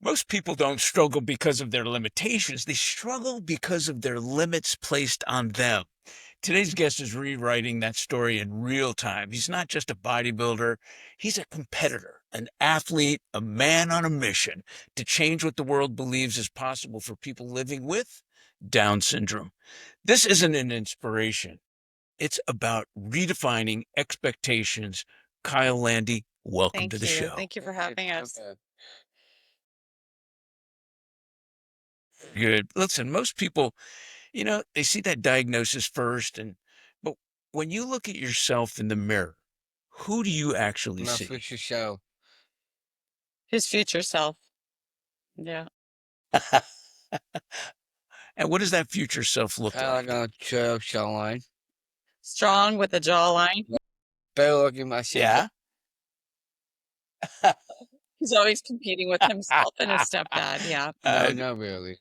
Most people don't struggle because of their limitations. They struggle because of their limits placed on them. Today's guest is rewriting that story in real time. He's not just a bodybuilder. He's a competitor, an athlete, a man on a mission to change what the world believes is possible for people living with Down syndrome. This isn't an inspiration. It's about redefining expectations. Kyle Landi, welcome to Thank the you. show. Thank you for having us. Okay. Good. Listen, most people, they see that diagnosis first, but when you look at yourself in the mirror, who do you actually My see? future show. His future self. Yeah. And what does that future self look Kind of like? like a trail show line. Strong with a jawline. Better looking myself. Yeah. He's always competing with himself and his stepdad. Yeah. No, Uh, not really.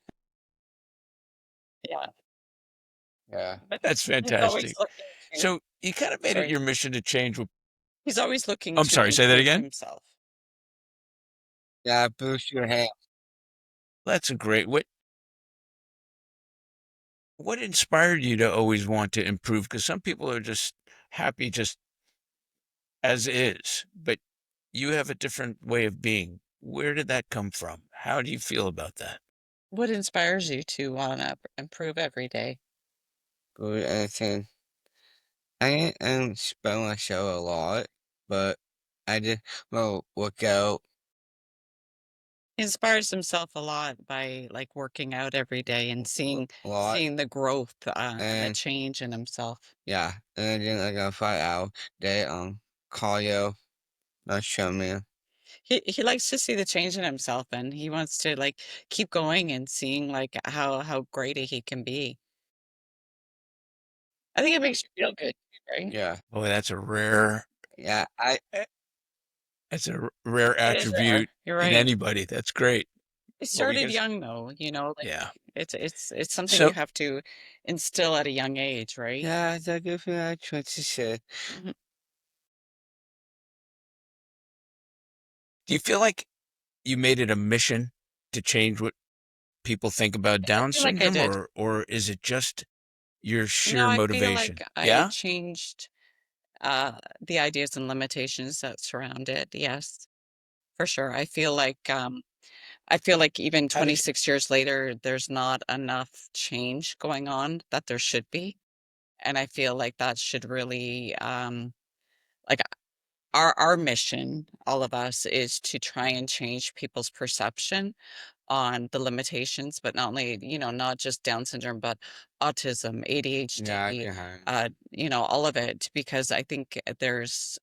Yeah. Yeah. But that's he's always fantastic. looking to, So you kind of made it sorry. your mission to change what He's always looking I'm to sorry, say that improve again? himself. Yeah, boost your hand. That's a great what inspired you to always want to improve? Because some people are just happy just as is, but you have a different way of being. Where did that come from? How do you feel about that? What inspires you to want to improve every day? But I didn't spend my show a lot, but I did work out. He inspires himself a lot by like working out every day and A lot. seeing the growth, the And change in himself. yeah. And then like a 5 hour day cardio. That's show me. He likes to see the change in himself, and he wants to like keep going and seeing like how great he can be. I think it makes you feel good, right? Yeah. Boy, that's a rare Yeah. I eh, that's a rare It is rare. attribute You're in right. anybody. That's great. It Well, started because young though, like yeah. it's something you So have to instill at a young age, right? yeah, that's a good thing I tried to say. Mhm. do you feel like you made it a mission to change what people think about I Down feel like I syndrome, did. or is it just your No, sheer I feel like motivation? I Yeah? changed the ideas and limitations that surround it. Yes, for sure. I feel like even How did you 26 years later, there's not enough change going on that there should be. And I feel like that should really, like our mission, all of us, is to try and change people's perception on the limitations, but not only, not just Down syndrome, but autism, Yeah, I ADHD, can hang. all of it, because I think there's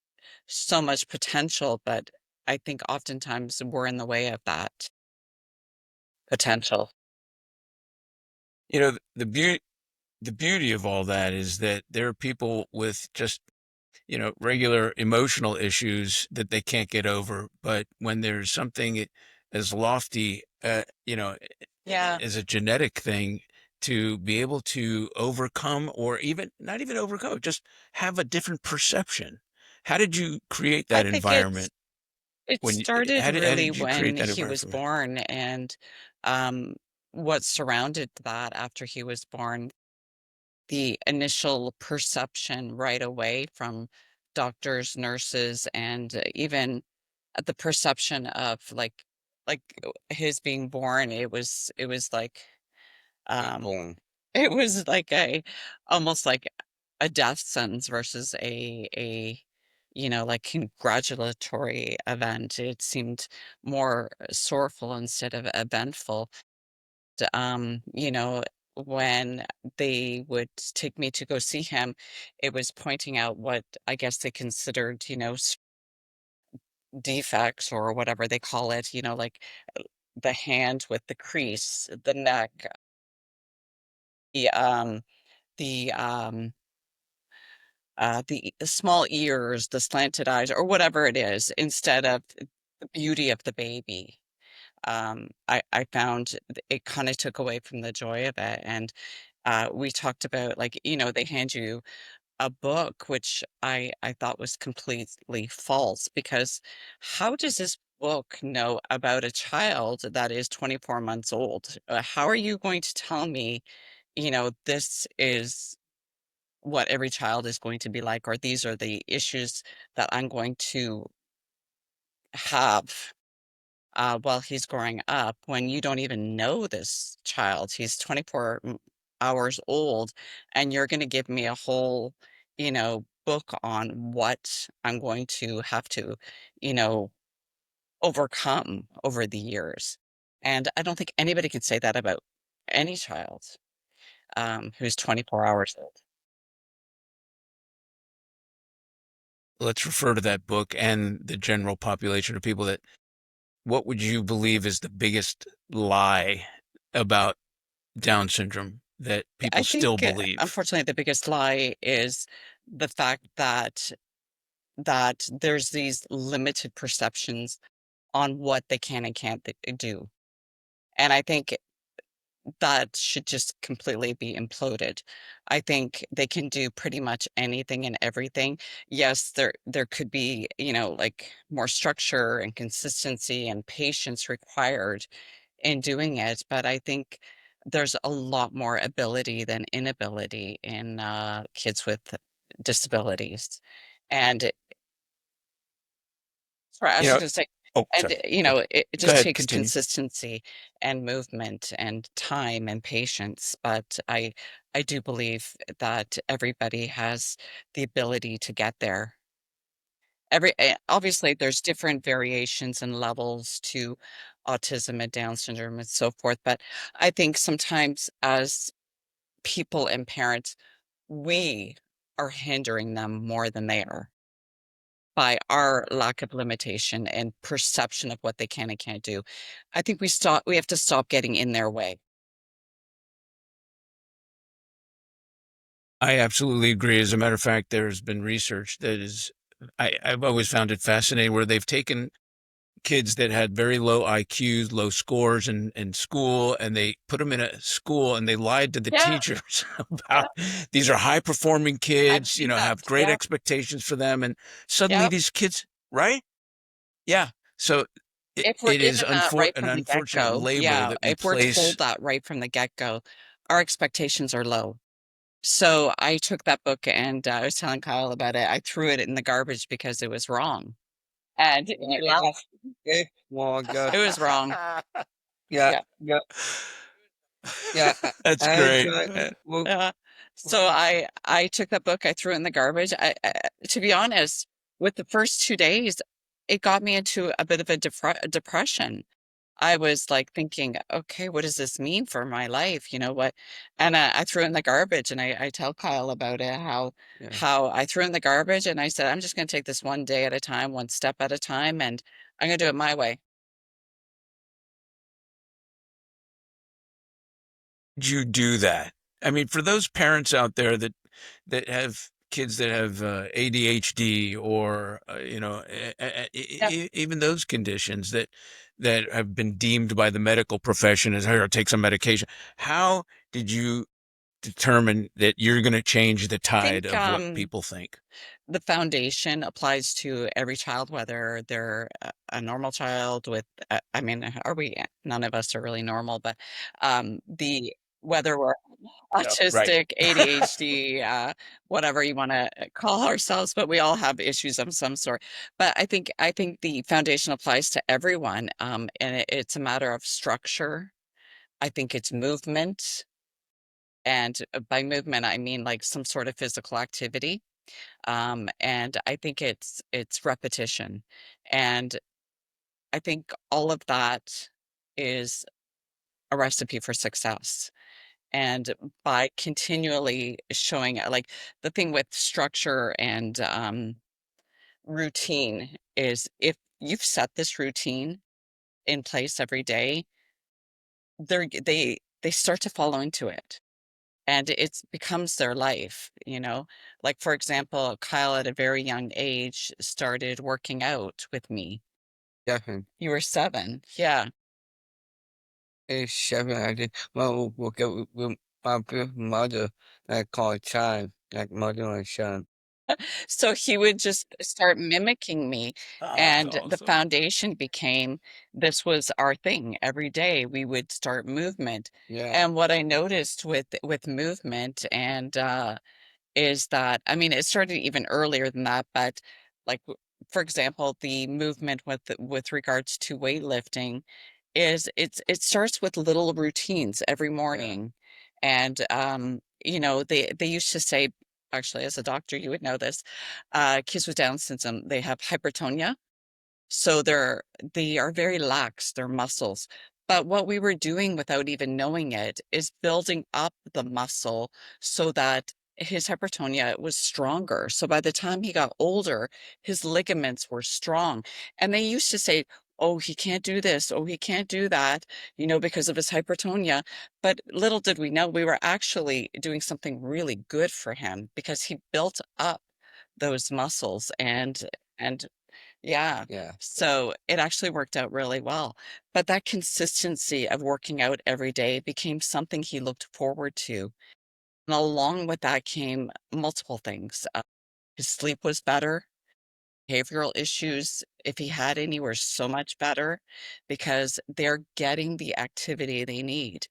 so much potential, but I think oftentimes we're in the way of that potential. the beauty of all that is that there are people with just regular emotional issues that they can't get over, but when there's something as lofty Yeah. as a genetic thing, to be able to overcome, or even not even overcome, just have a different perception. How did you create I that think environment? it When you started how really did you create when that he environment was for me? born and um, what surrounded that after he was born. The initial perception right away from doctors, nurses, and even the perception of his being born, it was like um Boom. it was like a almost like a death sentence versus a like congratulatory event. It seemed more sorrowful instead of eventful. When they would take me to go see him, it was pointing out what I guess they considered, defects or whatever they call it, like the hand with the crease, the neck, the um the the small ears, the slanted eyes, or whatever it is, instead of the beauty of the baby. I found it kind of took away from the joy of it. And we talked about, like, they hand you a book, which I thought was completely false, because how does this book know about a child that is 24 months old? How are you going to tell me, this is what every child is going to be like, or these are the issues that I'm going to have while he's growing up when you don't even know this child? He's 24 hours old, and you're going to give me a whole, book on what I'm going to have to, you know, overcome over the years. And I don't think anybody can say that about any child who's 24 hours old. Let's refer to that book and the general population of people that what would you believe is the biggest lie about Down syndrome that people I still think, believe? unfortunately, the biggest lie is the fact that there's these limited perceptions on what they can and can't do. And I think that should just completely be imploded. I think they can do pretty much anything and everything. Yes, there could be, like more structure and consistency and patience required in doing it, but I think there's a lot more ability than inability in kids with disabilities. And sorry, I You was just know gonna say, oh, and sorry. Go it go just ahead, takes continue. consistency and movement and time and patience. But I do believe that everybody has the ability to get there. Obviously, there's different variations and levels to autism and Down syndrome and so forth. But I think sometimes as people and parents, we are hindering them more than they are by our lack of limitation and perception of what they can and can't do. I think we have to stop getting in their way. I absolutely agree. As a matter of fact, there's been research that is I've always found it fascinating where they've taken kids that had very low IQs, low scores in school, and they put them in a school and they lied to the Yeah, teachers yeah, about these are high performing I've kids, seen that. have great Yeah, expectations for them. And suddenly yeah. these kids, right? Yeah. So If we're it is given that right an from the unfortunate get-go, label yeah, that we if we're place. told that right from the get-go, our expectations are low. So I took that book and I was telling Kyle about it. I threw it in the garbage because it was wrong. And he laughed. Okay, well, It was wrong. yeah, Yeah. yeah, yeah. That's I great. tried. Well, Yeah. So I took that book, I threw it in the garbage. To be honest, with the first 2 days, it got me into a bit of a depression. I was like thinking, okay, what does this mean for my life? You know what? And I threw it in the garbage, and I tell Kyle about it, yeah. how I threw it in the garbage, and I said, I'm just going to take this one day at a time, one step at a time, and I'm going to do it my way. You do that? I mean, for those parents out there that have kids that have ADHD or Yeah. even those conditions that have been deemed by the medical profession as here, take some medication. How did you determine that you're going to change the I tide think of what people think? the foundation applies to every child, whether they're a normal child with, I mean, are we? None of us are really normal, but the whether we're Yeah, right. autistic, ADHD, whatever you want to call ourselves, but we all have issues of some sort. But I think the foundation applies to everyone, and it's a matter of structure. I think it's movement, and by movement I mean like some sort of physical activity. And I think it's repetition, and I think all of that is a recipe for success. And by continually showing like the thing with structure and routine is if you've set this routine in place every day, they start to follow into it. And it becomes their life. Like, for example, Kyle at a very young age started working out with me. Definitely. You were 7. Yeah. It's 7. I did. Well, we'll get with my mother. I call it time, like mother and son. So he would just start mimicking me, Oh, that's and the awesome. foundation became this was our thing. Every day we would start movement. Yeah, And what I noticed with movement and is that I mean, it started even earlier than that, but like for example, the movement with regards to weightlifting is it starts with little routines every yeah, morning. And they used to say, actually, as a doctor, you would know this, kids with Down syndrome, they have hypertonia, so they are very lax, their muscles. But what we were doing without even knowing it is building up the muscle so that his hypertonia was stronger. So by the time he got older, his ligaments were strong. And they used to say, oh, he can't do this, oh, he can't do that, because of his hypertonia. But little did we know we were actually doing something really good for him because he built up those muscles and yeah. yeah, So it actually worked out really well. But that consistency of working out every day became something he looked forward to. And along with that came multiple things. His sleep was better. Behavioral issues, if he had any, were so much better because they're getting the activity they need.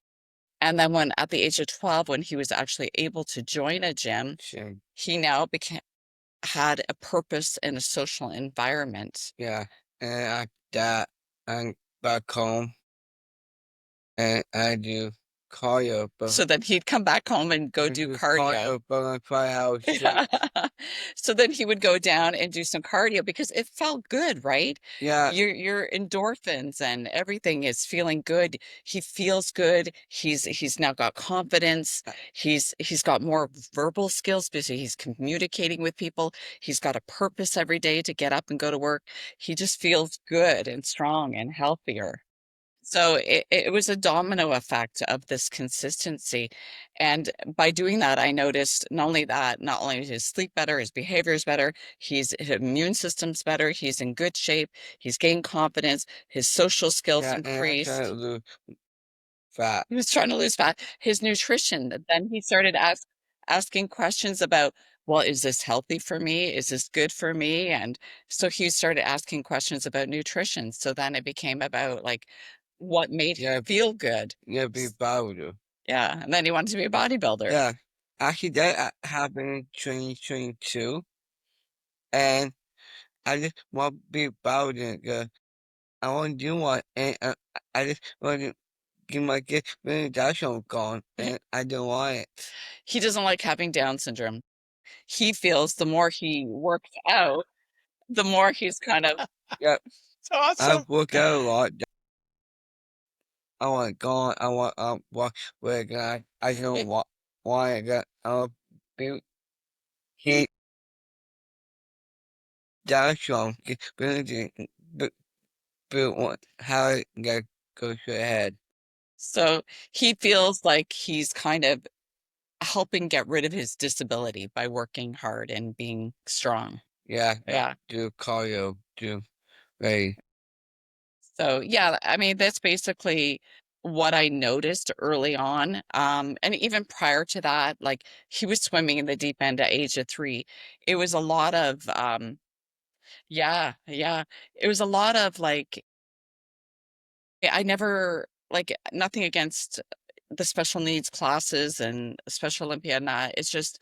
And then when at the age of 12, when he was actually able to join a gym, sure. he now had a purpose in a social environment. Yeah, and that, I'm back home and I do cardio, but So then he'd come back home and go I do do cardio. cardio, but I'm 5 hours straight. Yeah. So then he would go down and do some cardio because it felt good, right? Yeah, Your endorphins and everything is feeling good. He feels good. He's now got confidence. uh, He's got more verbal skills because he's communicating with people. He's got a purpose every day to get up and go to work. He just feels good and strong and healthier. So it was a domino effect of this consistency. And by doing that, I noticed not only is his sleep better, his behavior is better, his immune system's better, he's in good shape, he's gained confidence, his social skills yeah, and I try to increased. lose fat. He was trying to lose fat. His nutrition, then he started asking questions about, well, is this healthy for me? Is this good for me? And so he started asking questions about nutrition. So then it became about like what made him Yeah, feel good. yeah, be bodybuilder. Yeah. And then he wanted to be a bodybuilder. Yeah, actually that happened in 2022, and I just want to be bodybuilder 'cause I want to do one, and I just want to get my kid really that's all gone, and I don't want it. He doesn't like having Down syndrome. He feels the more he works out, the more he's kind of, Yeah, It's awesome. I've worked out a lot. I want gone. I want walk with a guy. I don't want it. That be he that's strong. Really, but want how it goes to the head. so he feels like he's kind of helping get rid of his disability by working hard and being strong. Yeah, Yeah. do cardio, do very. So yeah, I mean, that's basically what I noticed early on. And even prior to that, like he was swimming in the deep end at age of 3. It was a lot of yeah, yeah. It was a lot of like I never like nothing against the special needs classes and Special Olympiad and that. It's just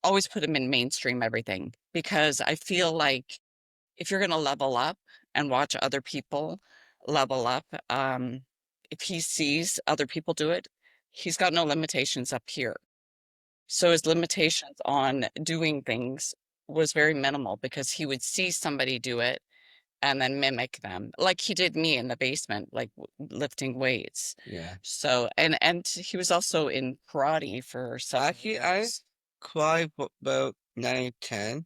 always put him in mainstream everything because I feel like if you're going to level up and watch other people level up, if he sees other people do it, he's got no limitations up here. So his limitations on doing things was very minimal because he would see somebody do it and then mimic them, like he did me in the basement, like lifting weights. Yeah. So and he was also in karate for several Actually, I years. cried for about 9, 10,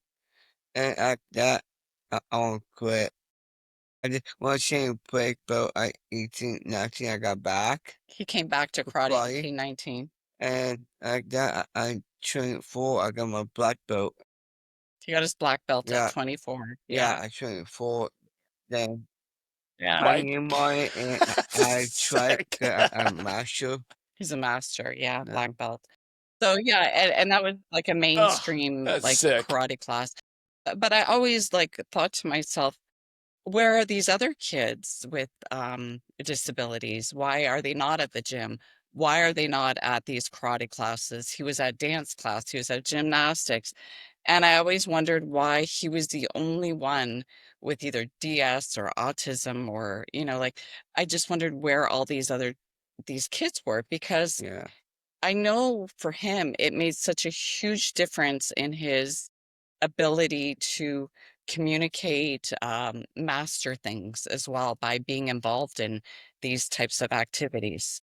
and at that, I won't quit. I just want to change break, but I 18, 19, I got back He came back to to karate karate, 1819. and like that, I trained 4. I got my black belt. He got his black belt at Yeah, 24. yeah, Yeah. I trained 4. Then Yeah. my Mike. name on it, and I tried Sick. to get a master. He's a master. Yeah, Yeah, black belt. So, yeah, and that was like a Oh, mainstream, that's like, sick. karate class. But I always, like, thought to myself, "Where are these other kids with, disabilities? Why are they not at the gym? Why are they not at these karate classes?" He was at dance class, he was at gymnastics, and I always wondered why he was the only one with either DS or autism or, like, I just wondered where all these kids were because Yeah. I know for him, it made such a huge difference in his ability to communicate, master things as well by being involved in these types of activities.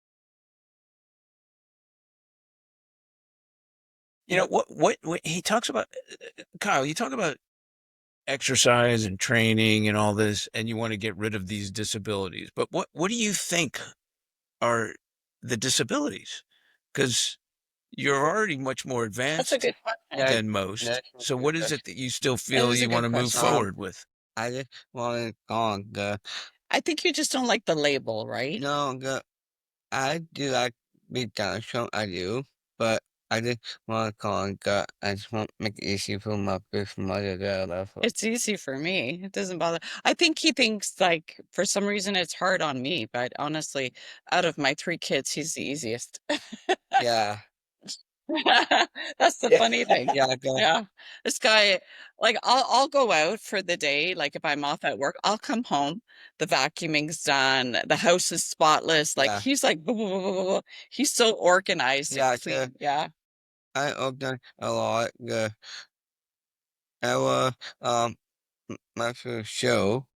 What he talks about, Kyle, you talk about exercise and training and all this, and you want to get rid of these disabilities. But what do you think are the disabilities? Because you're already much more That's a advanced good question. That than most. that's a So good what is it question. that you still It feel is a you want good to move question. forward with? I just want to call the I think you just don't like the label, right? no the I do like big dinosaur, I do, but I just want to call the I just want to make it easy for my big mother that I love her. It's easy for me. It doesn't bother. I think he thinks like for some reason it's hard on me, but honestly, out of my three kids, he's the easiest. Yeah, That's the Yeah. funny thing. yeah, the Yeah. This guy, like I'll go out for the day, like if I'm off at work, I'll come home, the vacuuming's done, the house is spotless. Like yeah, he's like blah, blah, blah, blah, blah. He's so organized and yeah, clean. Yeah. I open a lot the our my first show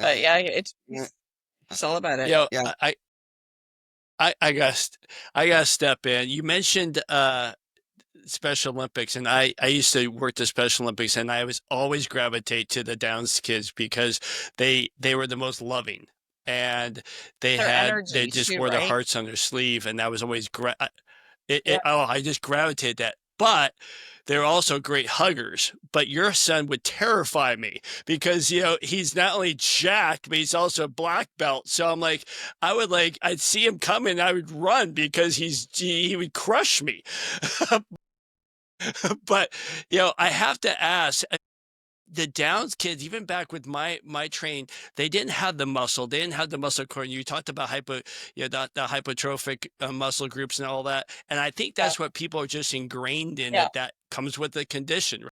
But and yeah, yeah, it's all about it. You know, yeah, I got to step in. You mentioned Special Olympics, and I used to work the Special Olympics, and I was always gravitate to the Downs kids because they were the most loving, and Their they energy just too, wore their right? hearts on their sleeve, and that was always Yeah. I just gravitated that. But they're also great huggers. But your son would terrify me because he's not only jacked, but he's also a black belt. So I'm like, I'd see him coming, I would run because he would crush me. But I have to ask, the Downs kids, even back with my train, they didn't have the muscle. They didn't have the muscle core. And you talked about the hypertrophic muscle groups and all that. And I think Yeah. that's what people are just ingrained in, Yeah. that comes with the condition.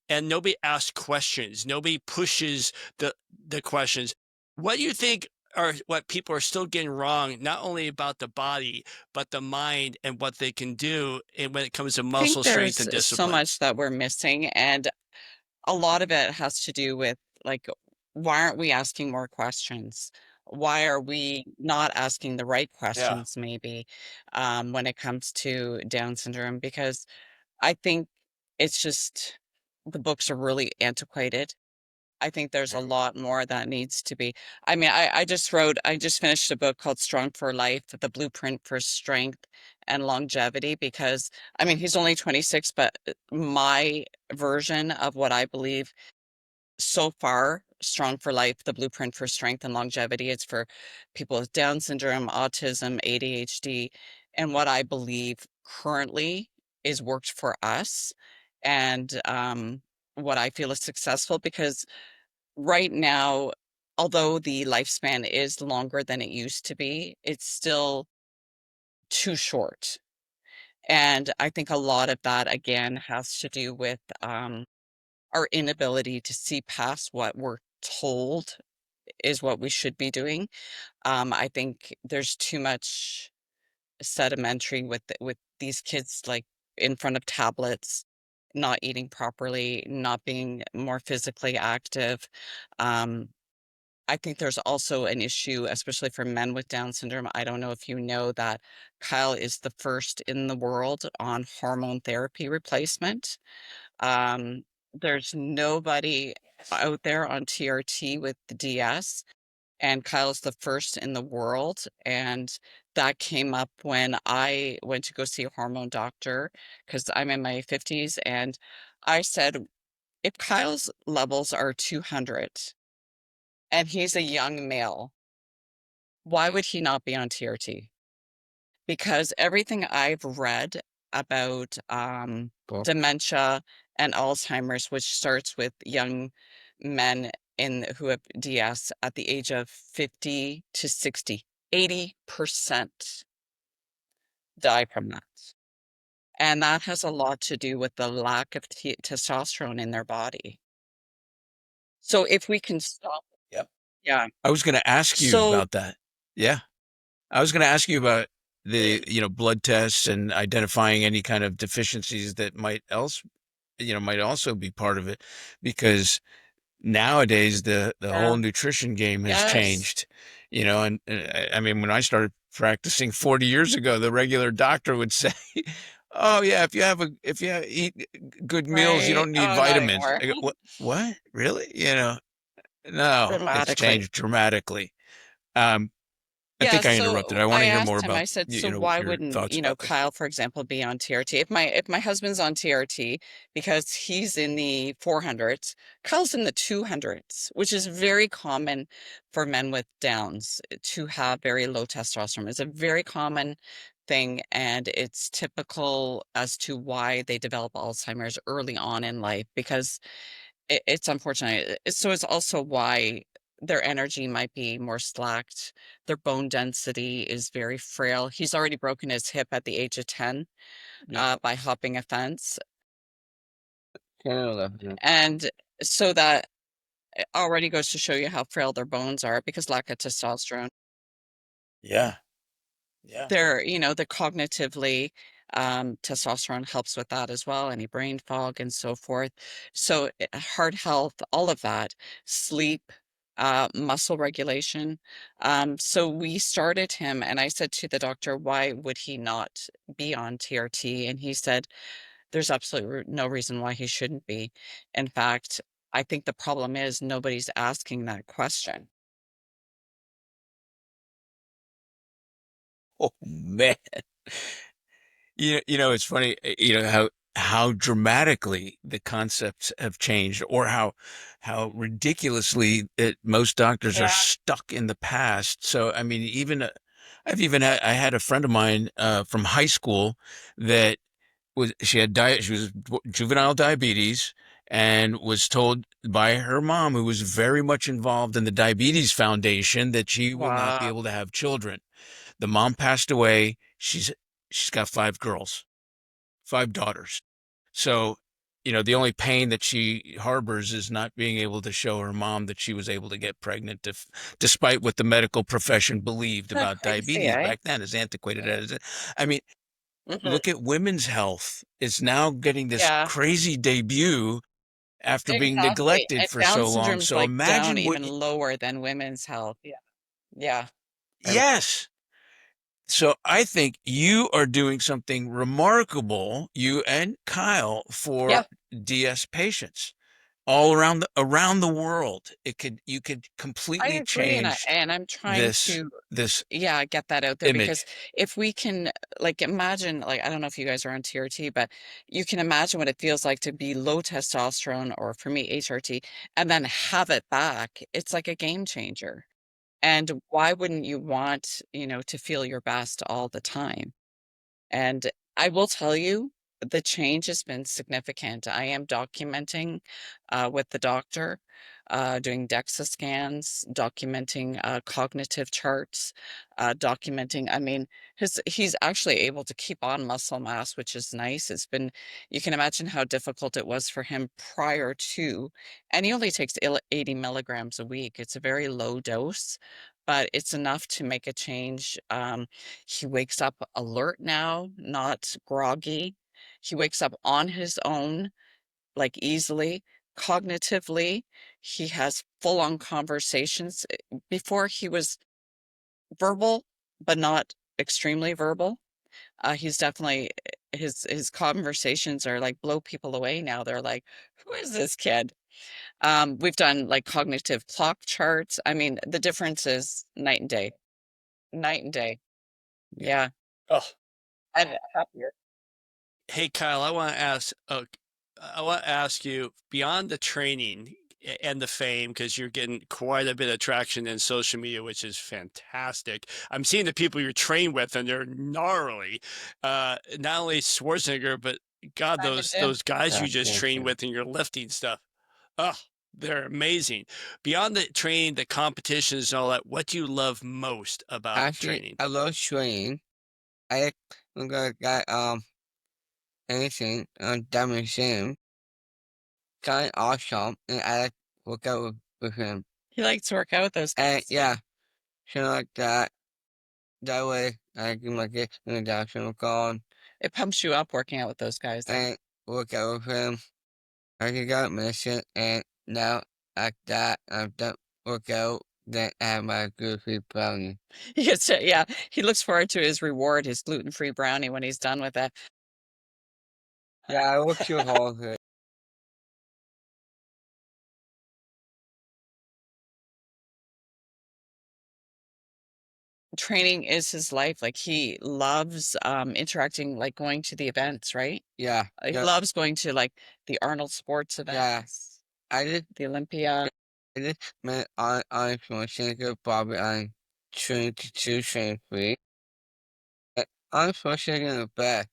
And nobody asks questions. Nobody pushes the questions. What do you think are what people are still getting wrong, not only about the body, but the mind and what they can do and when it comes to I think muscle strength there's and so discipline? much that we're missing, and a lot of it has to do with like, why aren't we asking more questions? Why are we not asking the right Yeah. questions, maybe, when it comes to Down syndrome? Because I think it's just the books are really antiquated. I think there's a lot more that needs to be. I mean, I just finished a book called Strong for Life, The Blueprint for Strength and Longevity, because I mean, he's only 26, but my version of what I believe so far, Strong for Life, The Blueprint for Strength and Longevity, it's for people with Down syndrome, autism, ADHD, and what I believe currently is worked for us and what I feel is successful because right now, although the lifespan is longer than it used to be, it's still too short. And I think a lot of that, again, has to do with our inability to see past what we're told is what we should be doing. I think there's too much sedimentary with these kids, like in front of tablets, not eating properly, not being more physically active. Um, I think there's also an issue, especially for men with Down syndrome. I don't know if you know that Kyle is the first in the world on hormone therapy replacement. Um, there's nobody out there on TRT with the DS, and Kyle's the first in the world. And that came up when I went to go see a hormone doctor because I'm in my 50s. And I said, if Kyle's levels are 200 and he's a young male, why would he not be on TRT? because everything I've read about Cool. dementia and Alzheimer's, which starts with young men who have DS at the age of 50 to 60, 80% die from that. And that has a lot to do with the lack of testosterone in their body. So if we can stop, Yep. yeah. I was going to ask you So about that. Yeah. I was going to ask you about the, blood tests and identifying any kind of deficiencies that might also be part of it, because nowadays the yeah, whole nutrition game has yes, changed, and I mean, when I started practicing 40 years ago, the regular doctor would say, "Oh yeah, if you eat good meals, you right. don't need Oh, not vitamins." anymore. I go, What? Really? No, it's Dramatically. changed dramatically. Um, I Yeah, think I interrupted. so I want I to hear more asked him, about I said, so why your wouldn't, thoughts about this. Kyle, for example, be on TRT? If my husband's on TRT because he's in the 400s, Kyle's in the 200s, which is very common for men with Downs to have very low testosterone. It's a very common thing, and it's typical as to why they develop Alzheimer's early on in life because it's unfortunate. So it's also why their energy might be more slacked. Their bone density is very frail. He's already broken his hip at the age of 10 Yeah. by hopping a fence. 10 or 11. Yeah. And so that already goes to show you how frail their bones are because lack of testosterone. Yeah. Yeah. The cognitively, testosterone helps with that as well, any brain fog and so forth. So heart health, all of that, sleep, muscle regulation. So we started him, and I said to the doctor, why would he not be on TRT? And he said, there's absolutely no reason why he shouldn't be. In fact, I think the problem is nobody's asking that question. Oh man. It's funny, how dramatically the concepts have changed, or how ridiculously most doctors are Yeah. stuck in the past. So, I mean, I had a friend of mine from high school that she was juvenile diabetes, and was told by her mom, who was very much involved in the Diabetes Foundation, that she will not be Wow. able to have children. The mom passed away. She's got 5 girls, 5 daughters. So, the only pain that she harbors is not being able to show her mom that she was able to get pregnant, despite what the medical profession believed Isn't that about crazy, diabetes eh? back then, as antiquated as it. I mean, Mhm. look at women's health. It's now getting this Yeah. crazy debut after being Exactly, neglected and for Down so long. syndrome's, So like, down imagine even lower than women's health. Yeah. Yeah. Um, yes. So I think you are doing something remarkable, you and Kyle, for yep, DS patients all around the world. You could I completely agree, and change I'm trying this to, this yeah, get that out there because image. if we can, like, imagine, like, I don't know if you guys are on TRT, but you can imagine what it feels like to be low testosterone, or for me, HRT, and then have it back. It's like a game changer, and why wouldn't you want, to feel your best all the time? And I will tell you, the change has been significant. I am documenting with the doctor, doing DEXA scans, documenting cognitive charts, documenting. I mean, he's actually able to keep on muscle mass, which is nice. You can imagine how difficult it was for him prior to, and he only takes 80 milligrams a week. It's a very low dose, but it's enough to make a change. He wakes up alert now, not groggy. He wakes up on his own, like easily. Cognitively, he has full on conversations. Before he was verbal, but not extremely verbal. He's definitely his conversations are like blow people away now. They're like, who is this kid? We've done like cognitive clock charts. I mean, the difference is night and day. Night and day. Yeah. Yeah. Oh, And happier. Hey Kyle, I want to ask you, beyond the training, and the fame, because you're getting quite a bit of traction in social media, which is fantastic. I'm seeing the people you're trained with, and they're gnarly. Not only Schwarzenegger, but God, Back at gym. those guys Yeah, you just thank train you. with and your lifting stuff. Oh, they're amazing. Beyond the training, the competitions and all that, what do you love most about Actually, training? I love training. I I'm gonna get anything on Diamond Sim. Kind of awesome, and I like work out with him. He likes to work out with those And guys. yeah, something like that. That way, I can like it in the doctor call It pumps you up working out with those guys. and work out with him. I can go mission, and now at that, I've done workout. Then I have my gluten-free brownie. He gets to, yeah, he looks forward to his reward, his gluten-free brownie when he's done with it. Yeah, I work too hard. Training is his life. Like he loves interacting, like going to the events, right? Yeah, He yeah, loves going to like the Arnold Sports yeah. events, I just, the Olympia. I just met on Schwarzenegger, Bobby, on train to train free. I'm Schwarzenegger in the back,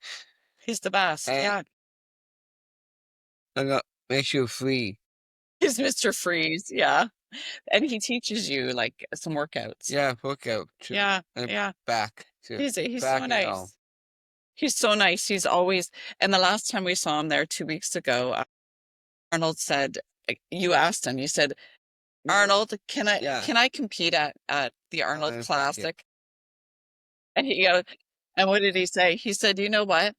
He's the best. and Yeah. I got make you free. He's Mr. Freeze. Yeah. And he teaches you like some workouts. Yeah, workout. Yeah. And Yeah. back. He's back so and all. nice. He's so nice. He's always, and the last time we saw him there 2 weeks ago, Arnold said, you asked him, you said, Arnold, can I compete at the Arnold Yeah. Classic? And he goes, and what did he say? He said, you know what?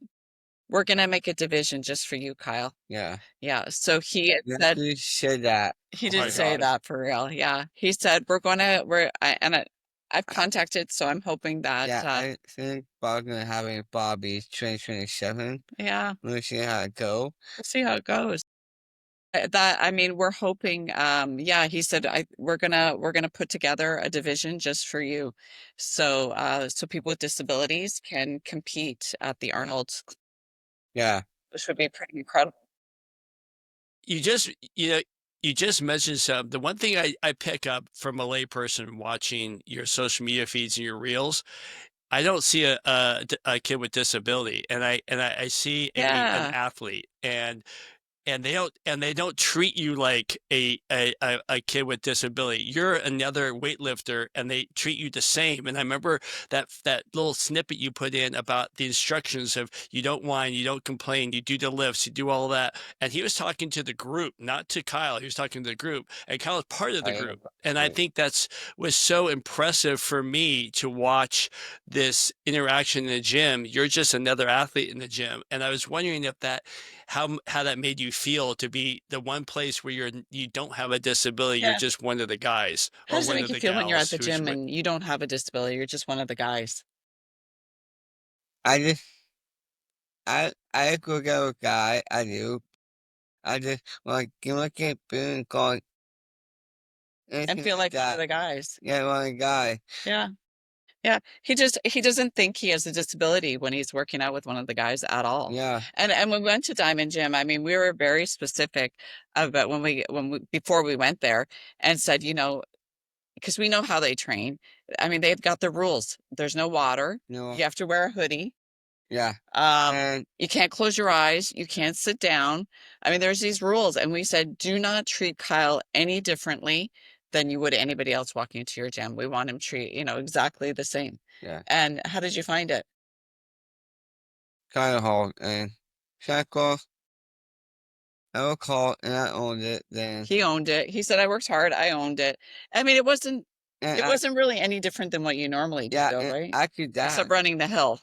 We're gonna make a division just for you, Kyle. Yeah. Yeah. So he had Yeah, said you said that. he Oh my did say gosh. that for real. Yeah. He said I've contacted, so I'm hoping that Yeah, I think Bob's gonna have a Bobby's 2027. yeah, We'll see how it go. we'll see how it goes. I mean, we're hoping, yeah, he said we're gonna put together a division just for you. So so people with disabilities can compete at the Arnold's, Yeah. which would be pretty incredible. You just, you just mentioned some. The one thing I pick up from a layperson watching your social media feeds and your reels, I don't see a kid with disability, and I see an Yeah. athlete, and they don't treat you like a kid with disability. You're another weightlifter, and they treat you the same. And I remember that little snippet you put in about the instructions of you don't whine, you don't complain, you do the lifts, you do all that. And he was talking to the group, not to Kyle. He was talking to the group, and Kyle is part of the I am. group. And I think that's was so impressive for me to watch this interaction in the gym. You're just another athlete in the gym, and I was wondering if that how that made you feel to be the one place where you don't have a disability, you're Yeah. just one of the guys How or does it one make of you the feel when you're at gals the who's gym with. and you don't have a disability? You're just one of the guys. I just I could go with guy. I do. I just like give a kid boom going And anything feel like like one of that. the guys. Yeah, one guy. Yeah. Yeah. He doesn't think he has a disability when he's working out with one of the guys at all. Yeah. And when we went to Diamond Gym, I mean, we were very specific about when we before we went there and said, because we know how they train. I mean, they've got the rules. There's no water. No. You have to wear a hoodie. Yeah. Um, And you can't close your eyes. You can't sit down. I mean, there's these rules. And we said, do not treat Kyle any differently than you would anybody else walking into your gym. We want him treat, exactly the same. yeah, And how did you find it? kind of hard. And Shackle, I will call and I owned it. Then He owned it. He said, I worked hard. I owned it. I mean, it wasn't and it wasn't really any different than what you normally do, yeah, though, and right? I could die. Except running the hill.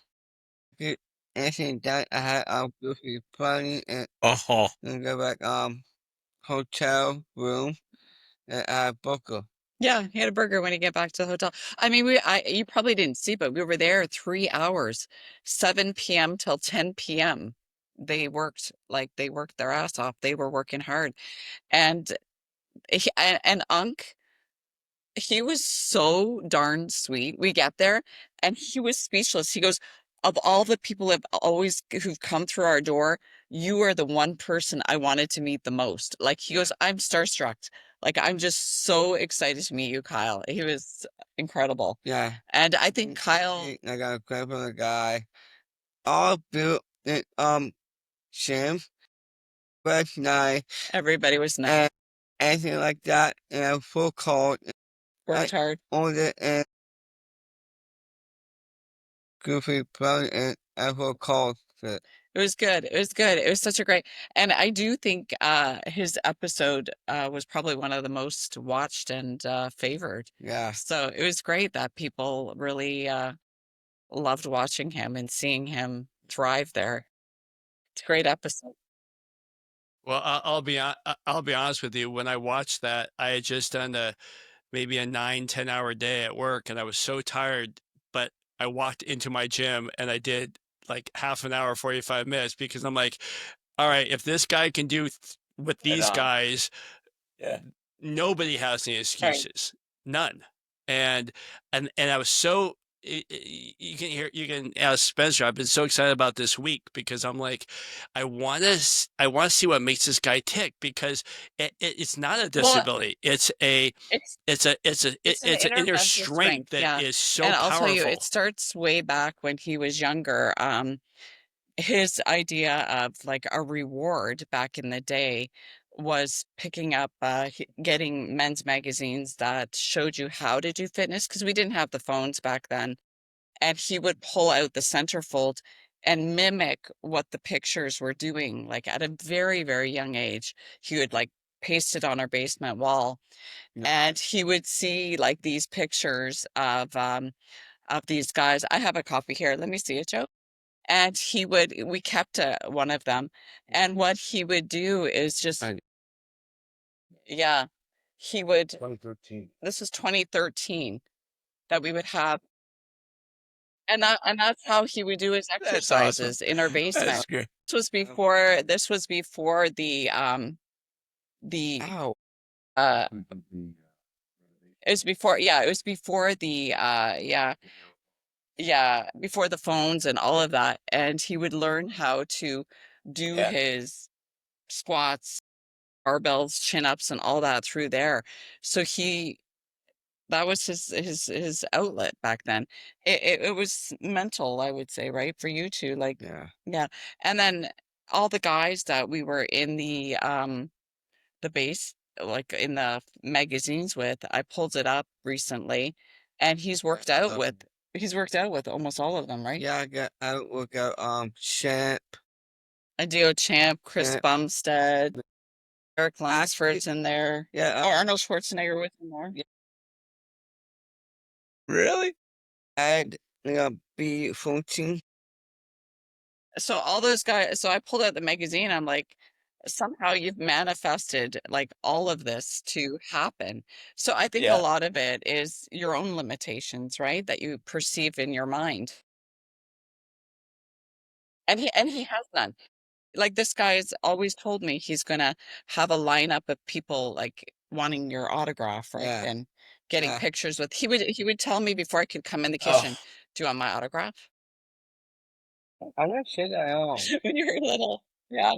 Anything that I had goofy party and Oh, then go back hotel room and I book Yeah, he had a burger when he get back to the hotel. I mean, you probably didn't see, but we were there 3 hours, 7 p.m. till 10 p.m. They worked their ass off. They were working hard. And and Unc, he was so darn sweet. We get there and he was speechless. He goes, of all the people who've come through our door, you are the one person I wanted to meet the most. Like he goes, I'm starstruck. Like I'm just so excited to meet you, Kyle. He was incredible. Yeah. And I think Kyle, I got a clip from the guy. All built in Shim, fresh night, everybody was nice, and anything like that, and full cold. worked hard. Ordered and goofy brother and full cold. It was good. It was good. It was such a great, and I do think his episode was probably one of the most watched and favored. Yeah. So it was great that people really loved watching him and seeing him thrive there. It's a great episode. Well, I'll be honest with you. When I watched that, I had just done maybe a 9-10 hour day at work, and I was so tired. But I walked into my gym and I did like half an hour, 45 minutes, because I'm like, all right, if this guy can do with these on. guys, Yeah. nobody has any excuses, none. And I was so you can ask Spencer. I've been so excited about this week because I'm like, I want to see what makes this guy tick, because it's not a Well, disability. It's an it's an inner inner mental strength that yeah. is so And I'll tell you, powerful. it starts way back when he was younger. His idea of like a reward back in the day was picking up, getting men's magazines that showed you how to do fitness, because we didn't have the phones back then. And he would pull out the centerfold and mimic what the pictures were doing. Like at a very, very young age, he would like paste it on our basement wall, Yeah. and he would see like these pictures of these guys. I have a copy here. Let me see it, Joe. And we kept one of them. And what he would do is just, Right. yeah, he would, 2013. this was 2013 that we would have. And that's how he would do his That's awesome. exercises in our That's basement. great. This was before the Ow. uh it was before, yeah, it was before the before the phones and all of that. And he would learn how to do Yeah. his squats, barbells, chin-ups, and all that through there. So that was his outlet back then. It was mental, I would say, right? For you too, like, Yeah. yeah. And then all the guys that we were in the base, like in the magazines with, I pulled it up recently, and he's worked out with almost all of them, right? Yeah, we got Champ. Adio Champ, Chris Yeah. Bumstead, Eric Lunsford's in there. Yeah. Oh, Arnold Schwarzenegger was in there. Really? And B14. So all those guys, so I pulled out the magazine. I'm like, somehow you've manifested like all of this to happen. So I think a Yeah. lot of it is your own limitations, right? That you perceive in your mind. And he has none. Like this guy's always told me he's gonna have a lineup of people like wanting your autograph, right? Yeah. And getting Yeah. pictures with. He would tell me before I could come in the Oh. kitchen, "Do you want my autograph?" I'm not sure that at all. When you were little. Yeah.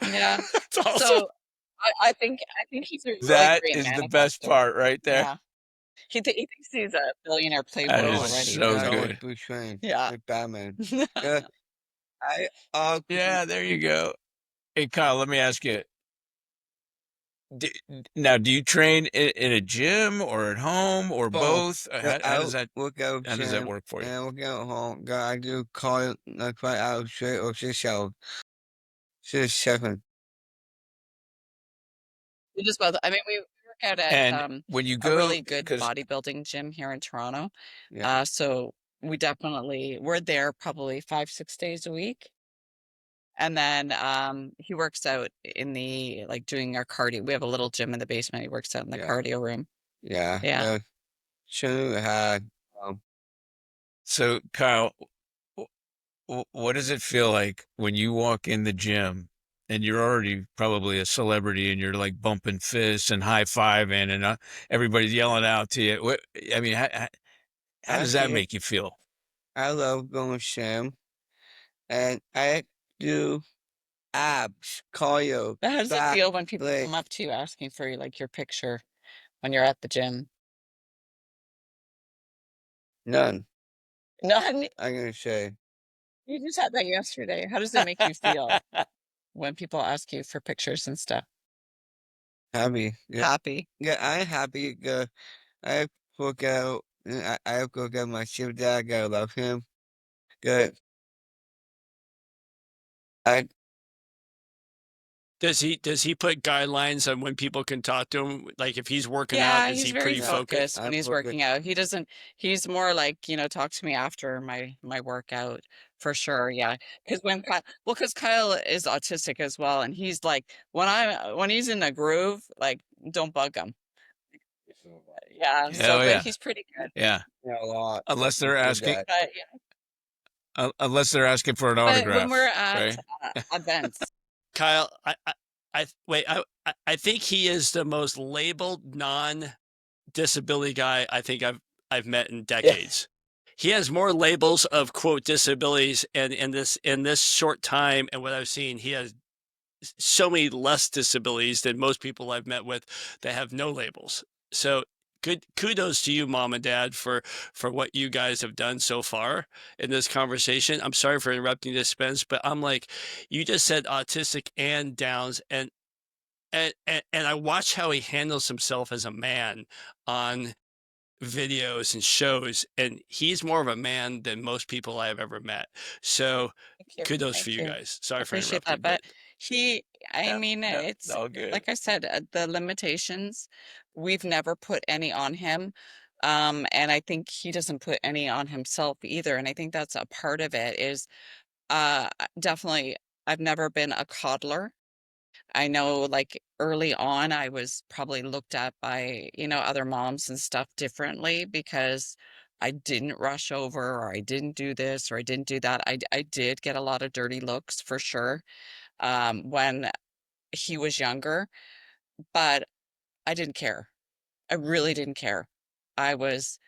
Yeah. That's awesome. So I think he's a really That great is the best manifester. part right there. Yeah. He thinks he's a billionaire That playboy is already. so Yeah, good. with Bruce Wayne. Yeah. With Batman. I Yeah, there you go. Hey, Kyle, let me ask you. Now, do you train in a gym or at home or both? How does that work out how does that work for you? and work out home. I do call it like 5 hours straight or 6 hours. 7. We just both. I mean, we work out at And when you a go, really good because bodybuilding gym here in Toronto. Yeah. So we're there probably 5-6 days a week. And then he works out in the like doing our cardio. We have a little gym in the basement. He works out in the Yeah. cardio room. Yeah. Yeah. Should have so Kyle, what does it feel like when you walk in the gym and you're already probably a celebrity and you're like bumping fists and high-fiving and everybody's yelling out to you? I mean, How does that make you feel? I love going gym, and I do abs, cardio, How does it back, feel when people leg, come up to you asking for like your picture when you're at the gym? none. None. I'm gonna say You just had that yesterday. How does it make you feel when people ask you for pictures and stuff? happy. Yeah, Happy. yeah, I'm happy. I forgot. I forgot my stepdad. I gotta love him. Good. I Does he put guidelines on when people can talk to him? Like if he's working out, Yeah, is he's he very pretty yeah, focused? focused I when he's forgot. working out. He's more like, talk to me after my workout for sure. Yeah. Because Kyle is autistic as well. And he's like, when he's in a groove, like, don't bug him. Yeah. Oh But yeah, he's pretty good. yeah. Yeah, a lot. Unless My they're asking, stepdad. But, unless they're asking for an but when we're autograph, at right? events, Kyle, wait, I think he is the most labeled non-disability guy I think I've met in decades. He has more labels of quote disabilities, and in this short time and what I've seen, he has so many less disabilities than most people I've met with that have no labels. So good kudos to you, mom and dad, for what you guys have done so far in this conversation. I'm sorry for interrupting this, Spence, but I'm like, you just said autistic and Downs, and I watch how he handles himself as a man on videos and shows, and he's more of a man than most people I have ever met. So thank you. kudos for Thank you you. guys. I Sorry for appreciate that. interrupting, but But I Yeah, mean, no, it's all good. like I said, the limitations, we've never put any on him. And I think he doesn't put any on himself either. And I think that's a part of it is definitely, I've never been a coddler. I know like early on, I was probably looked at by, other moms and stuff differently because I didn't rush over or I didn't do this or I didn't do that. I did get a lot of dirty looks for sure when he was younger, but I didn't care. I really didn't care. I was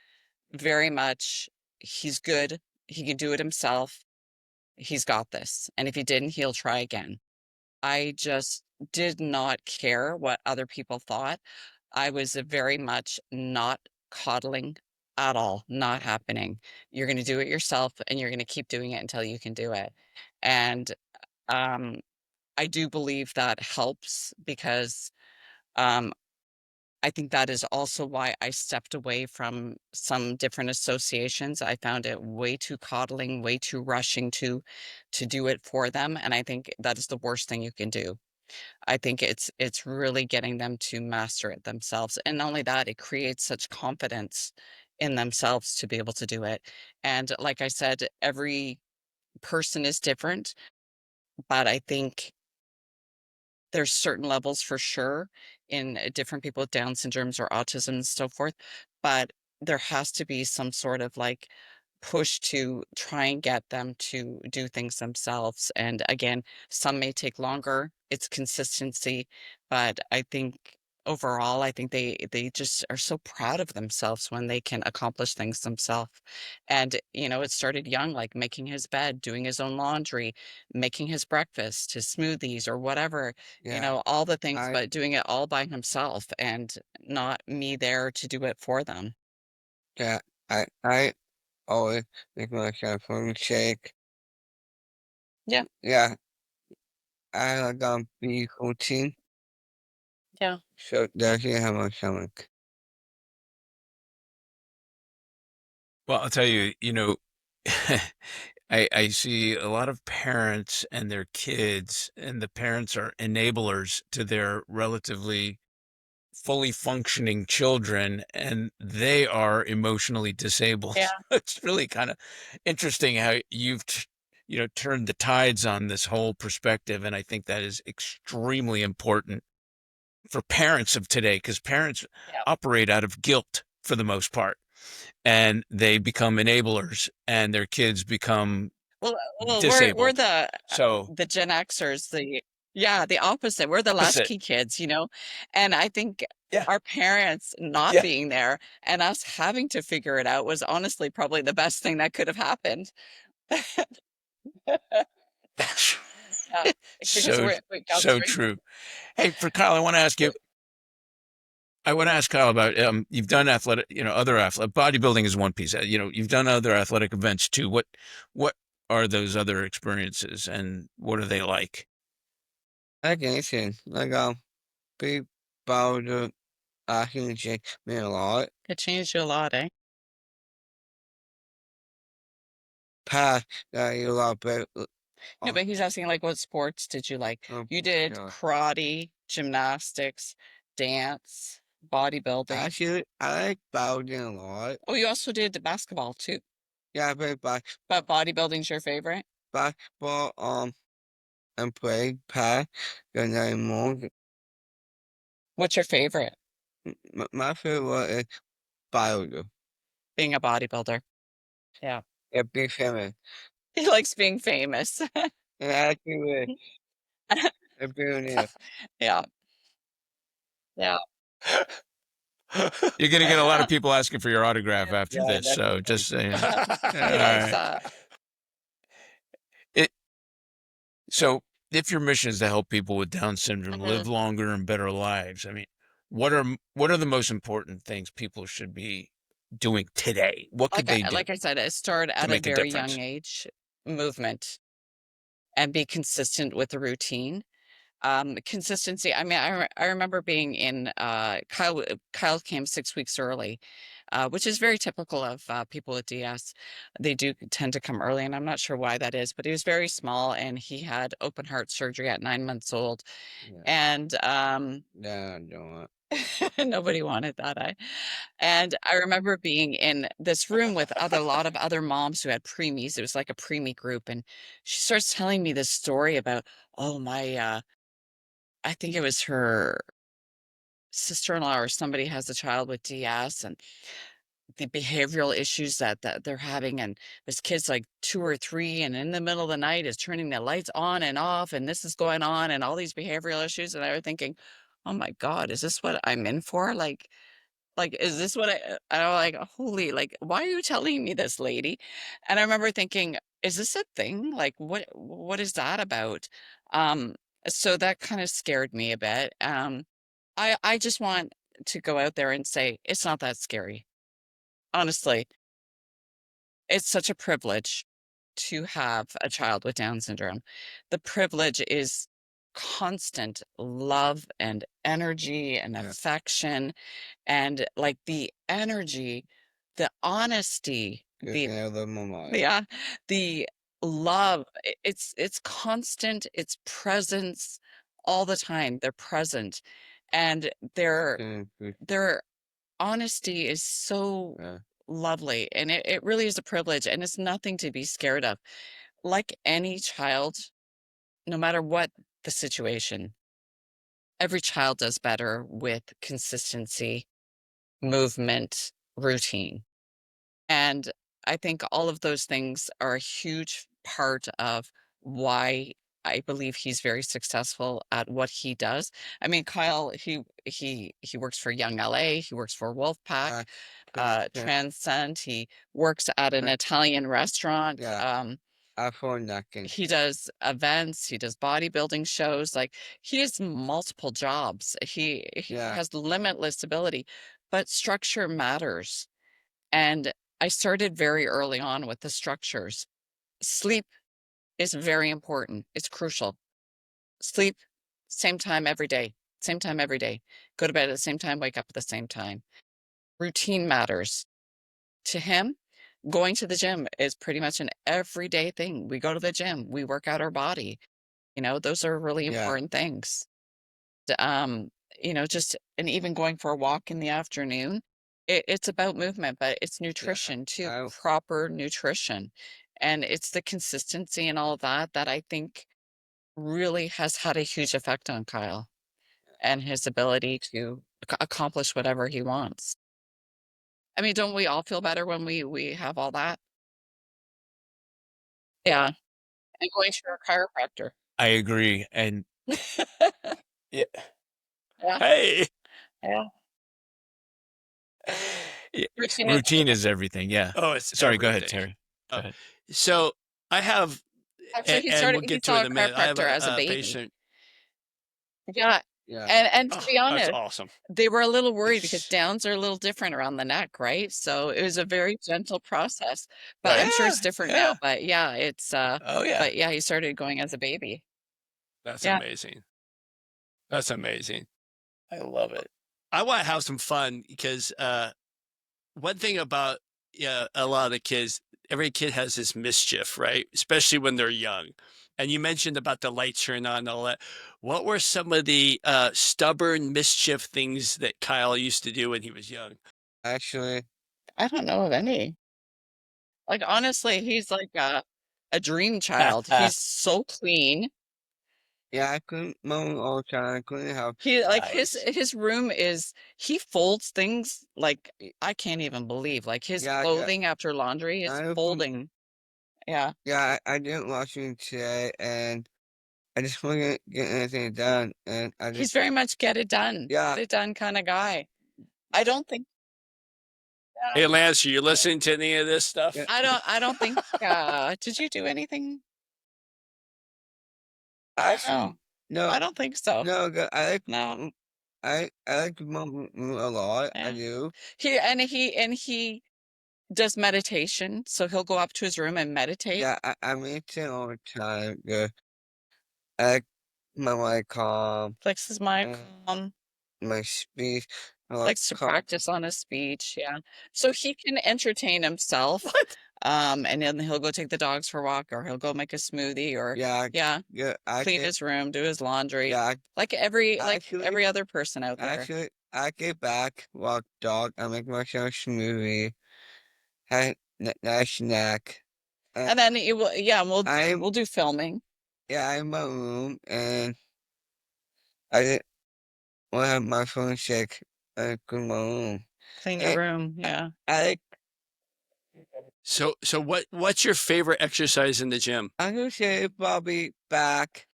very much, he's good. He can do it himself. He's got this. And if he didn't, he'll try again. I just did not care what other people thought. I was a very much not coddling at all, not happening. You're going to do it yourself and you're going to keep doing it until you can do it. And um, I do believe that helps because um, I think that is also why I stepped away from some different associations. I found it way too coddling, way too rushing to do it for them. And I think that is the worst thing you can do. I think it's really getting them to master it themselves. And not only that, it creates such confidence in themselves to be able to do it. And like I said, every person is different, but I think there's certain levels for sure in different people with Down syndromes or autism and so forth. But there has to be some sort of like push to try and get them to do things themselves. And again, some may take longer. It's consistency, but I think overall, I think they just are so proud of themselves when they can accomplish things themselves. And it started young, like making his bed, doing his own laundry, making his breakfast, his smoothies or whatever, Yeah, all the things, I but doing it all by himself and not me there to do it for them. yeah, I always make myself a shake. Yeah. Yeah, I like beef routine, Yeah. so that's how my stomach. Well, I'll tell you, I see a lot of parents and their kids, and the parents are enablers to their relatively fully functioning children, and they are emotionally disabled. Yeah. It's really kind of interesting how you've, turned the tides on this whole perspective, and I think that is extremely important for parents of today because parents Yeah. operate out of guilt for the most part, and they become enablers, and their kids become Well, we're disabled. the So the Gen Xers, Yeah, the opposite. We're the Opposite. latchkey kids, and I think Yeah. our parents not Yeah. being there and us having to figure it out was honestly probably the best thing that could have happened. Yeah, because So we got so through. true. Hey, for Kyle, I want to ask you. I want to ask Kyle about you've done athletic, other athletic bodybuilding is one piece. You've done other athletic events too. What are those other experiences, and what are they like? Like anything, like big powder, I can change me a lot. It changed you a lot, eh? Past that you lot better. No, but he's asking like what sports did you like? Um, You did yeah. karate, gymnastics, dance, bodybuilding. Actually, I like bowling a lot. Oh, you also did basketball too. Yeah, I play But bodybuilding's your favorite? basketball, and play past the nine more. What's your favorite? My favorite is Bodybuilder. Being a bodybuilder. Yeah. Yeah, big famous. He likes being famous. And actually, a billionaire. Yeah. Yeah. You're going to get a lot of people asking for your autograph after Yeah, this, so definitely. just saying. He All likes right. that. So, if your mission is to help people with Down syndrome Mhm. live longer and better lives, I mean, what are the most important things people should be doing today? What could they do Like I said, it started to at a make a very difference? young age, movement, and be consistent with the routine. Consistency. I mean, I remember being in Kyle came 6 weeks early, which is very typical of people with DS. They do tend to come early, and I'm not sure why that is, but he was very small and he had open heart surgery at 9 months old. Yeah. And Yeah, I don't. nobody wanted that. And I remember being in this room with a lot of other moms who had preemies. It was like a preemie group, and she starts telling me this story about, oh my, I think it was her sister-in-law or somebody has a child with DS and the behavioral issues that they're having. And this kid's like 2 or 3 and in the middle of the night is turning the lights on and off and this is going on and all these behavioral issues. And I was thinking, oh my God, is this what I'm in for? Like, is this what I'm like, holy, like, why are you telling me this, lady? And I remember thinking, is this a thing? Like, what is that about? Um, so that kind of scared me a bit. I just want to go out there and say it's not that scary. Honestly, it's such a privilege to have a child with Down syndrome. The privilege is constant love and energy and Yeah. affection and like the energy, the honesty, yeah, the love. It's constant, it's presence all the time. They're present and their honesty is so lovely and it really is a privilege and it's nothing to be scared of. Like any child, no matter what the situation, every child does better with consistency, movement, routine. And I think all of those things are a huge part of why I believe he's very successful at what he does. I mean, Kyle, he works for Young LA, he works for Wolfpack, Transcend, he works at an Italian restaurant. Yeah. For nothing. He does events, he does bodybuilding shows, like he has multiple jobs. He has limitless ability, but structure matters. And I started very early on with the structures. Sleep is very important. It's crucial. Sleep, same time every day, same time every day. Go to bed at the same time, wake up at the same time. Routine matters. To him, going to the gym is pretty much an everyday thing. We go to the gym, we work out our body. Those are really important things. Um, just and even going for a walk in the afternoon, it's about movement, but it's nutrition too, proper nutrition. And it's the consistency and all of that that I think really has had a huge effect on Kyle and his ability to accomplish whatever he wants. I mean, don't we all feel better when we have all that? Yeah. And going to a chiropractor. I agree. And Yeah. Yeah, Hey. yeah. Yeah, Routine is routine is everything, yeah. Oh, it's Sorry, go ahead, everything. Terry. Go Uh, ahead. so I have, actually and we'll he get to it saw in a a minute. I have chiropractor as a a baby. patient. Yeah. Yeah. And to Oh, be that's honest, awesome. they were a little worried because It's downs are a little different around the neck, right? So it was a very gentle process, but I'm Right? sure yeah, it's different now. yeah. But yeah, it's Oh, yeah. but yeah, he started going as a baby. That's Yeah. amazing. That's amazing. I love it. I want to have some fun because one thing about a lot of the kids, every kid has this mischief, right? Especially when they're young. And you mentioned about the lights turning on and all that. What were some of the stubborn mischief things that Kyle used to do when he was young? Actually, I don't know of any. Like honestly, he's like a dream child. He's so clean. yeah, I couldn't mow all the time. I couldn't help. He like Nice. his room is he folds things like I can't even believe. Like his Yeah, clothing after laundry is I, folding. Yeah. yeah, I didn't watch it today, and I just wasn't getting anything done, and I He's just, very much get it done. yeah, Get it done kind of guy. I don't think Hey, uh, Lance, are you listening to any of this yeah. stuff? I don't think did you do anything? I don't know. Actually, no, I don't think so. no, I like, No. I like to mow a lot. I Yeah. do. He does meditation, so he'll go up to his room and meditate. Yeah, I maintain all the time. Good. I like my mic calm, Flicks his mic and on. my speech. I like Likes to calm. practice on his speech, yeah. So he can entertain himself, What? and then he'll go take the dogs for a walk, or he'll go make a smoothie, or Yeah, yeah, yeah. I clean can. his room, do his laundry, Yeah, like actually, every other person out there. I get back, walk dog. I make myself a smoothie. Have a nice snack. And And then it will, yeah, I'm we'll do filming, yeah, I'm in my room, and I didn't want to have my phone sick. I go in my room. clean your And room, I, yeah. I like. So what's your favorite exercise in the gym? I'm gonna say probably back,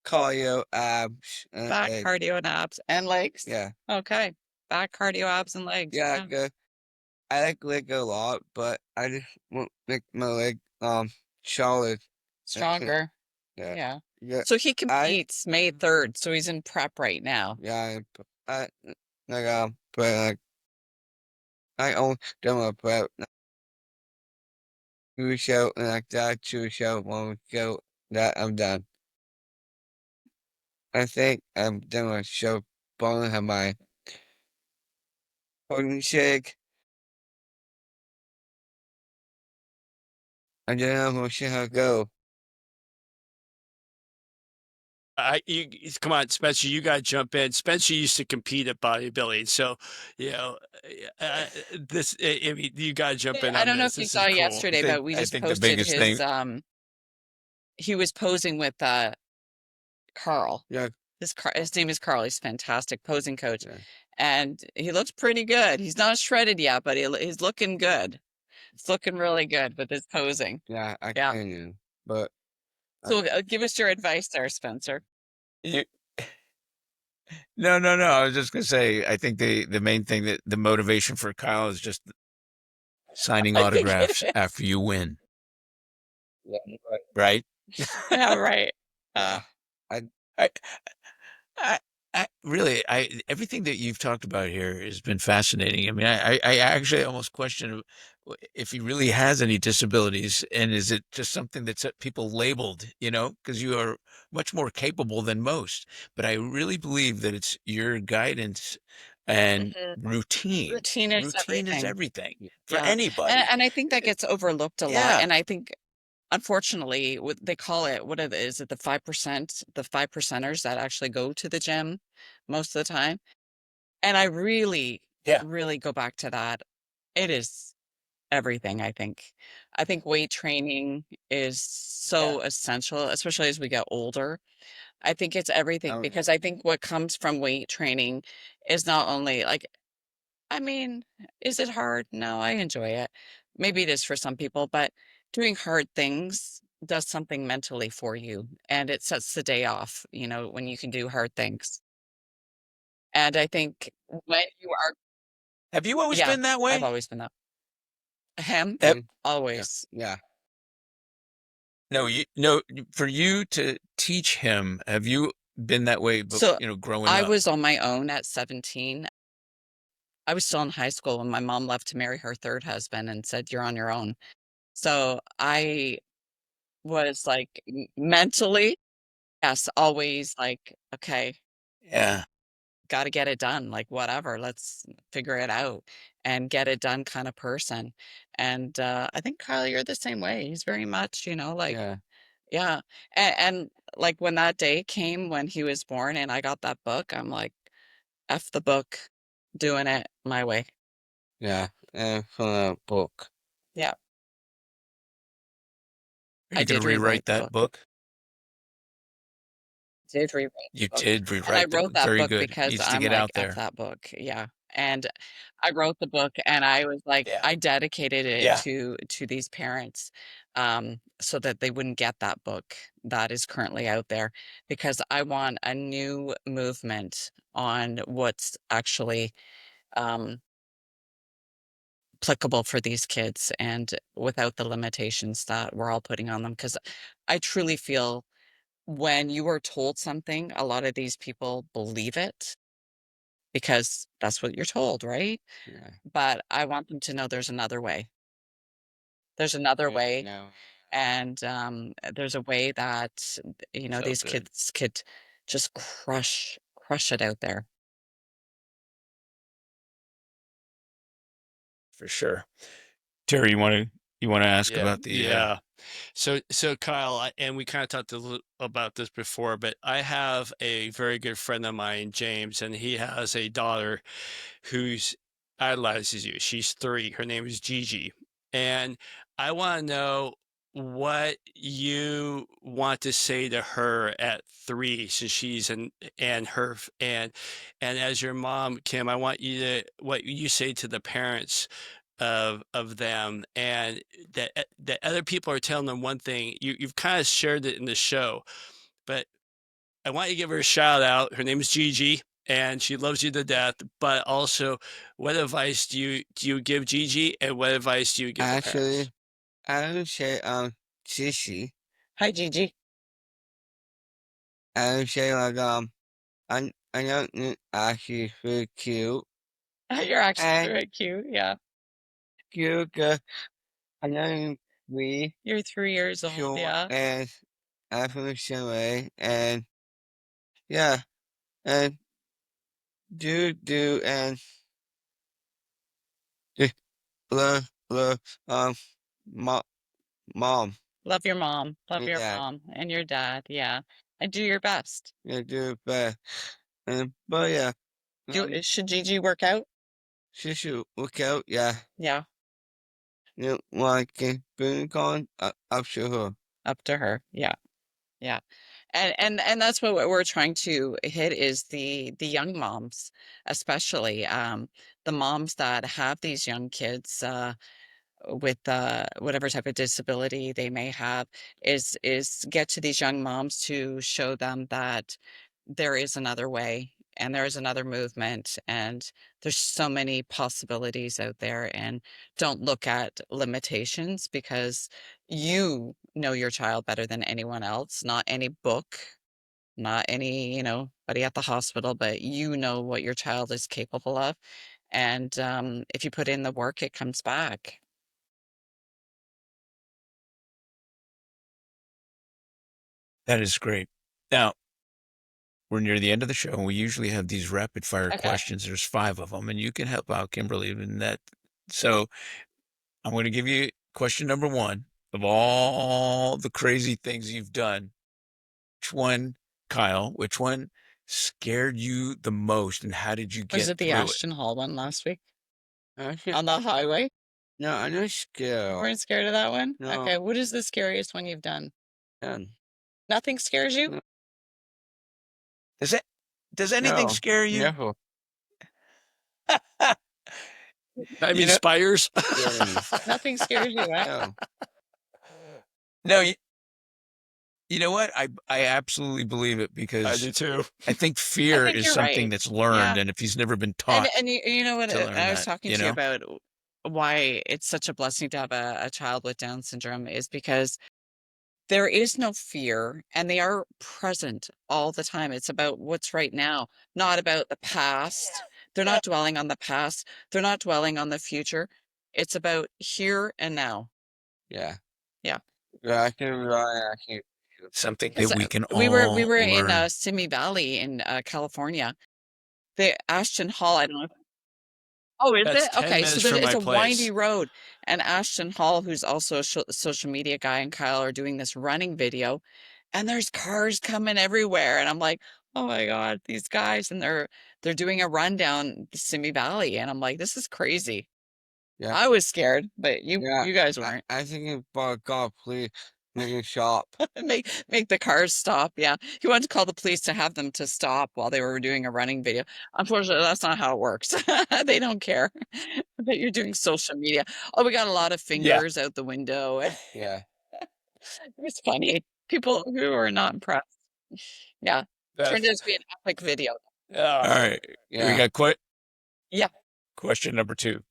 cardio, abs, and Back legs. cardio and abs and legs. Yeah, Okay, back cardio, abs, and legs. yeah, Yeah, good. I like leg a lot, but I just want to make my leg solid. That's it. stronger. Yeah, Yeah. yeah. So he I competes May 3rd, so he's in prep right now. yeah. Like but I only done my prep. Two show and like that. Two show, one show that I'm done. I think I'm done with show. Bone have my protein shake. I don't know how to go. Come on, Spencer, you got to jump in. Spencer used to compete at bodybuilding, so this. I mean, you got to jump in I on don't know this. if you This saw is cool. yesterday, but we I just think the posted biggest his thing he was posing with Carl. Yeah, His name is Carl. He's a fantastic posing coach. yeah, And he looks pretty good. He's not shredded yet, but he's looking good. It's looking really good with his posing. yeah. I Yeah. can do, but So give us your advice there, Spencer. you No, no, no, I was just gonna say, I think the main thing that the motivation for Kyle is just signing I think it autographs is. after you win, yeah, but, right? Yeah, right. yeah. I I everything that you've talked about here has been fascinating. I mean, I actually almost question if he really has any disabilities, and is it just something that's people labeled, because you are much more capable than most. But I really believe that it's your guidance and Mhm. routine. Routine is Routine is everything. everything for Yeah. anybody. And I think that gets overlooked a lot. Yeah. And I think unfortunately, what they call it, is it the 5%, the 5%ers that actually go to the gym most of the time? And I really, Yeah. really go back to that. It is everything, I think. I think weight training is Yeah. so essential, especially as we get older. I think it's everything Oh, because I think what comes from weight training is not only like, I mean, is it hard? No, I enjoy it. Maybe it is for some people, but doing hard things does something mentally for you, and it sets the day off, when you can do hard things. And I think when you are Have you always yeah, been that I've way? always been that him, Eh, Mm, yeah, always. yeah, no, no, for you to teach him, have you been that way, but, So, growing I up? was on my own at 17. I was still in high school when my mom left to marry her 3rd husband and said, "You're on your own." So, I was, like, mentally, yes, always like, "Okay, Yeah. gotta get it done, like, whatever, let's figure it out and get it done kinda person." And, I think, Kyle, you're the same way. He's very much, like yeah, yeah, and, like, when that day came when he was born and I got that book, I'm like, "F the book, doing it my way." yeah, and from a book. Yeah, Are I you gonna did rewrite rewrite the that book. book? Did rewrite the You book, did and I rewrite the wrote book. that Very book good. because Needs to I'm get like, out "F there. that book." Yeah, and I wrote the book and I was like Yeah. I dedicated it Yeah. to these parents, so that they wouldn't get that book that is currently out there, because I want a new movement on what's actually, um, applicable for these kids and without the limitations that we're all putting on them. Because I truly feel when you are told something, a lot of these people believe it because that's what you're told, right? Yeah, But I want them to know there's another way. There's another there's way, no, and, there's a way that, So these good. kids could just crush it out there. For sure. Terry, you wanna ask Yeah, about the, yeah. So Kyle, and we kind of talked a little about this before, but I have a very good friend of mine, James, and he has a daughter who's idolizes you. She's 3. Her name is Gigi. And I want to know what you want to say to her at 3, since she's an and her and as your mom, Kim, I want you to what you say to the parents of them, and that other people are telling them one thing. You've kind of shared it in the show, but I want you to give her a shout out. Her name is Gigi, and she loves you to death. But also, what advice do you give Gigi, and what advice do you give the parents? actually, I would say, Sissy, Hi, Gigi. I would say, like, I know you actually really cute, You're actually and very cute, yeah. cute, I know you we You're 3 years old, cute, yeah. and I feel the same way, and yeah, and and just love, mom, mom, Love your yeah, mom and your dad, yeah, and do your best. yeah, but, but yeah, Should Gigi work out? she should look out, yeah, Yeah, like, being gone, up to her. up to her, yeah. Yeah. And that's what we're trying to hit is the young moms, especially the moms that have these young kids with whatever type of disability they may have is get to these young moms to show them that there is another way and there is another movement and there's so many possibilities out there, and don't look at limitations because you know your child better than anyone else, not any book, not any, buddy at the hospital, but you know what your child is capable of. And if you put in the work, it comes back. that is great. Now, we're near the end of the show, and we usually have these rapid fire Okay. questions. There's 5 of them, and you can help out Kimberly in that. So I'm gonna give you question number 1. Of all the crazy things you've done, which one, Kyle, which one scared you the most, and how did you Was get it the through it? Ashton Hall one last week Actually, on the highway? no, I'm not You scared, weren't scared of that one? no, Okay. What is the scariest one you've done? um, Nothing scares you? no, Does it does anything no, scare you? never, I You mean, know spiders. yeah, Nothing scares you, eh? no, no, You know what? I absolutely believe it I because do too. I think fear think is you're something right. that's learned, Yeah. and if he's never been And taught you know what, to learn I was that, talking you to you know? about why it's such a blessing to have a child with Down syndrome is because there is no fear and they are present all the time. It's about what's right now, not about the past. They're not dwelling on the past. They're not dwelling on the future. It's about here and now. Yeah. Yeah. Yeah, I can rely on you. Something Because that we can we all were in learn. Simi Valley in California. The Ashton Hall, I don't know. Oh, is That's it? 10 Okay, so minutes from it's my a windy place. road, and Ashton Hall, who's also a social media guy, and Kyle are doing this running video, and there's cars coming everywhere, and I'm like, oh my God, these guys, and they're doing a run down the Simi Valley, and I'm like, this is crazy. Yeah. I was scared, but Yeah. you guys weren't. I think if God, please make it shop. Make the cars stop. Yeah, he wanted to call the police to have them to stop while they were doing a running video. Unfortunately, that's not how it works. They don't care that you're doing social media. Oh, we got a lot of Yeah. fingers out the window. It Yeah. was funny. People who are not impressed. Yeah, turned That's out to be an epic video. All right. We Yeah. got Yeah, question number 2.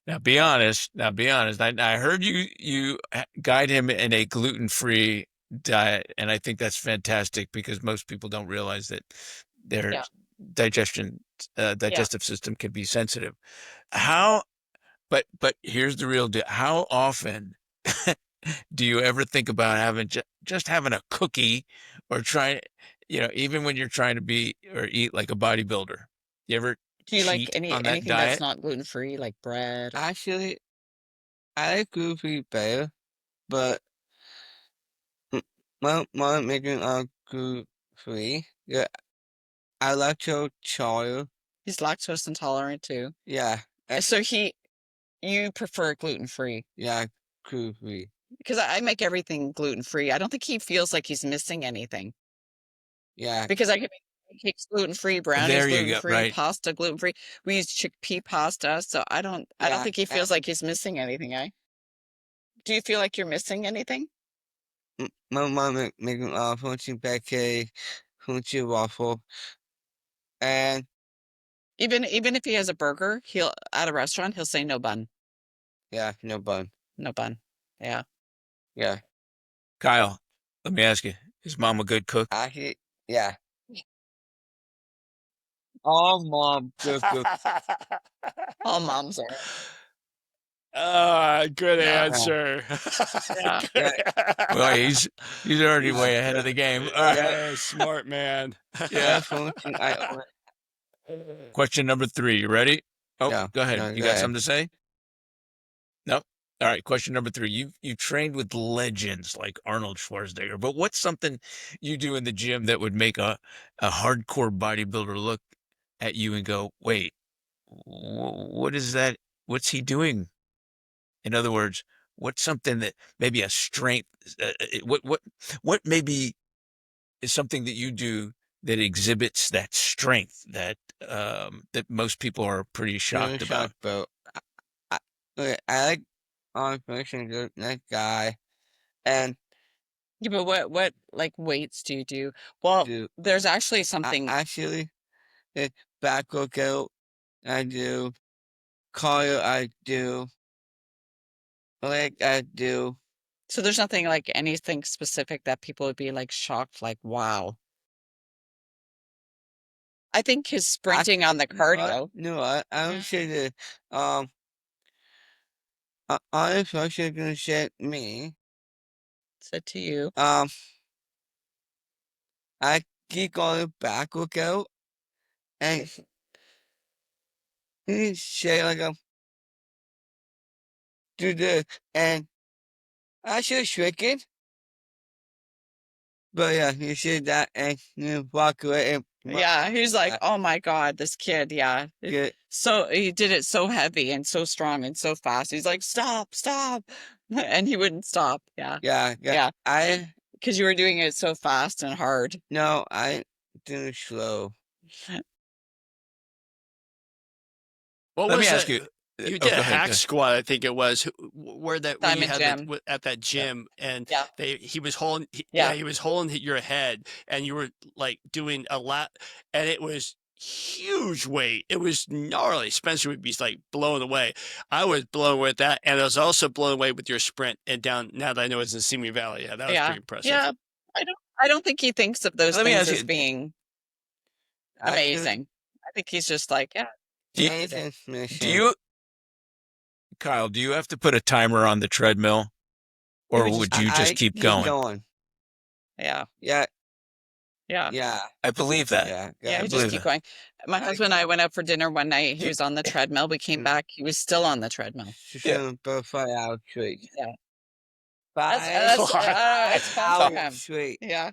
Now be honest. I heard you guide him in a gluten-free diet, and I think that's fantastic because most people don't realize that their yeah, digestion yeah. digestive system can be sensitive. How but here's the real deal. How often do you ever think about having just having a cookie or trying, even when you're trying to be or eat like a bodybuilder? You ever Do you like cheat on that anything that's diet? not gluten free, like bread? Actually, I like goofy better, but mom making gluten free. Yeah, I like to child. He's lactose intolerant too. Yeah. So you prefer gluten free? Yeah, gluten free. Because I make everything gluten free. I don't think he feels like he's missing anything Yeah. because I can make pancakes gluten free, brownies There you gluten go. free, Right. pasta gluten free. We use chickpea pasta, so I don't Yeah. think he feels like he's missing anything. Do you feel like you're missing anything? My mom making protein pancake, crunchy waffle, and Even if he has a burger, he'll at a restaurant, he'll say no bun, yeah, no bun. no bun. Yeah. Yeah. Kyle, let me ask you, is mom a good cook? Actually, yeah. All mom good. All moms are. Ah, good Yeah. answer. Yeah. Yeah. Well, he's already Yeah. way ahead of the game. All right. Yeah. Smart man. Yeah. That's one thing I Question number 3. You ready? Oh, yeah. go ahead. No, You go got ahead. something to say? No. All right. Question number 3. You trained with legends like Arnold Schwarzenegger, but what's something you do in the gym that would make a hardcore bodybuilder look at you and go, "Wait, what is that? What's he doing?" In other words, what's something that maybe a strength? What maybe is something that you do that exhibits that strength that most people are pretty Really shocked about? shocked, bro. I, okay, I like on that guy, and Yeah, but what like weights do you do? Well, do there's actually I something. actually back workout. I do cardio. I do leg. I do. So there's nothing like anything specific that people would be like shocked, like, wow. I think his I sprinting on the you know what? cardio You know what? I don't say that. Honest person gonna say me. said to you. I keep going back workout, and he say like do this, and I should shake it. But yeah, you said that and you walk away and Yeah, he's like, oh my God, this kid, yeah. get So he did it so heavy and so strong and so fast. He's like, stop, stop. And he wouldn't stop. Yeah. yeah. Yeah. I Because you were doing it so fast and hard. no, I do it slow. What Let me was ask it? you. You Oh, did go a ahead. hack squat, I think it was, where you Diamond had Gym. at that gym, and Yeah. he was holding, Yeah. he was holding your head, and you were like doing a lot, and it was huge weight. It was gnarly. Spencer would be like blown away. I was blown away with that, and I was also blown away with your sprint and down. Now that I know it's in Simi Valley, yeah, that was pretty impressive. Yeah. I don't think he thinks of those Let me things ask as you, being I do amazing. I think he's just like, yeah, do you, anything do mission. you, Kyle, do you have to put a timer on the treadmill, or would just would I, you just I keep keep going? going. yeah, Yeah, yeah, yeah, I believe that. yeah, yeah. I You just believe keep that. going. My husband and I went out for dinner one night. He You- was on the treadmill. We came back. He was still on the treadmill. Yeah. Super 5 hour straight. Yeah. 5 It's fun for him. hours straight. Yeah.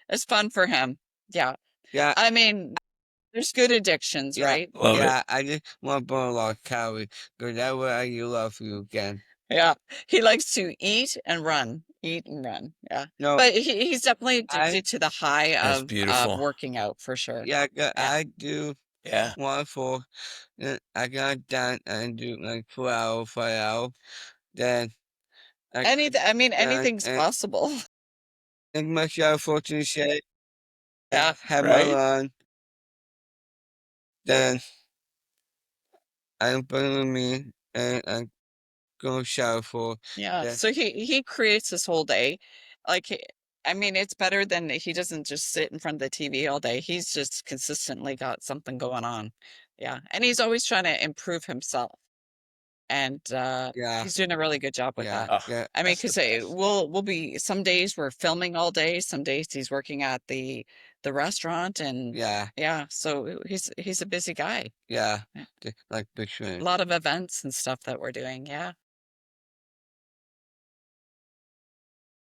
It's fun for him. Yeah. Yeah, I mean, there's good addictions, yeah, right? Love it. yeah. I just want to burn a lot of calories. Because that way you love you again. Yeah. He likes to eat and run. Eat and run. Yeah. No, But he's definitely I, addicted to the high That's of beautiful. working out for sure. yeah, Yeah. I do Yeah. 1 4. Then I got done and do like 4 hours, 5 hours. Then I I mean, done anything's and possible. make myself fortune shake. Yeah. Have my Right. run. Then I'm putting me and I go shower for. Yeah. Then So he creates his whole day. Like I mean, it's better than he doesn't just sit in front of the TV all day. He's just consistently got something going on. Yeah. And he's always trying to improve himself. And yeah, he's doing a really good job with yeah, that. Oh, yeah, I mean, that's the because best. we'll be some days we're filming all day, some days he's working at the restaurant, and yeah, yeah, so he's a busy guy. yeah. Yeah. Like big A shrimp. lot of events and stuff that we're doing. Yeah.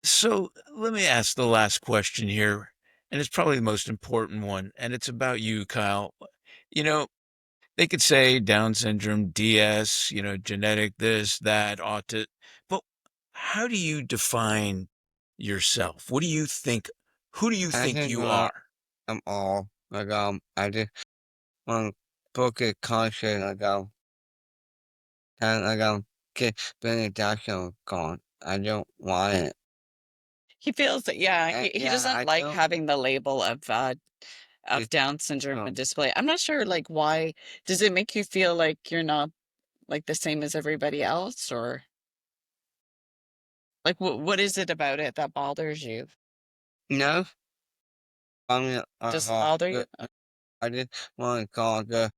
So let me ask the last question here, and it's probably the most important one, and it's about you, Kyle. You know, they could say Down syndrome, DS, genetic, this, that, autism, but how do you define yourself? What do you think? Who do you I think think you are? I'm all like I just want to book a concert and get benediction gone. I don't want it. He feels that, yeah, And he yeah, doesn't I like don't having the label of just Down syndrome and um disability. I'm not sure, like, why. Does it make you feel like you're not like the same as everybody else, or like what is it about it that bothers you? no. I mean, Does it bother you? I just want to call the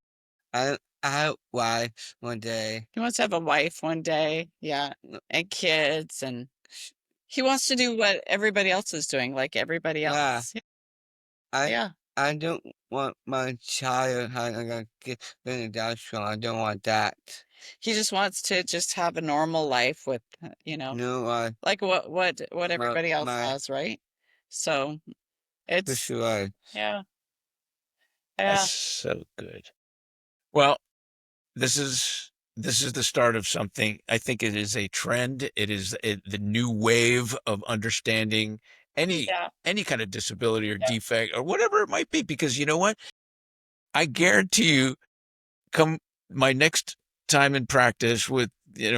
I have wife one day. He wants to have a wife one day, yeah, and kids, and he wants to do what everybody else is doing, like everybody Yeah, else. I Yeah. I don't want my child having a get benediction. I don't want that. He just wants to just have a normal life with, No, like what everybody else my has, right? So for it's sure. yeah, That's yeah, so good. Well, this is the start of something. I think it is a trend. It is the new wave of understanding any yeah, any kind of disability or yeah. defect or whatever it might be. Because you know what? I guarantee you, come my next time in practice with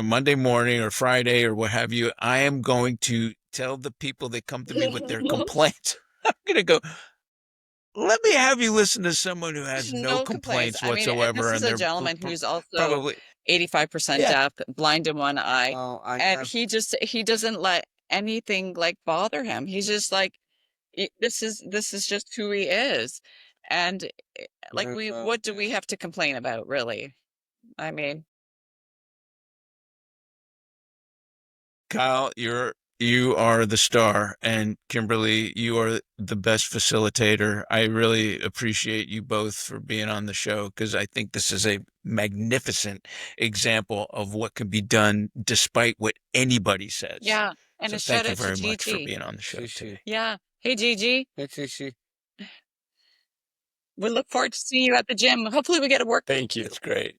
Monday morning or Friday or what have you, I am going to tell the people that come to me with their complaints. I'm gonna go. Let me have you listen to someone who has no No complaints. complaints I mean, and whatsoever, this is and a they're gentleman who's also probably 85% yeah. deaf, blind in one eye, Oh, I and have he doesn't let anything like bother him. He's just like this is just who he is. And like what do we have to complain about, really? I mean, Kyle, you are the star, and Kimberly, you are the best facilitator. I really appreciate you both for being on the show because I think this is a magnificent example of what can be done despite what anybody says. yeah. And So a shout thank you out to very much for Gigi. being on the show Shishi. today. Yeah. Hey, Gigi. It's Shishi. We look forward to seeing you at the gym. Hopefully we get to work. Thank you. That's great.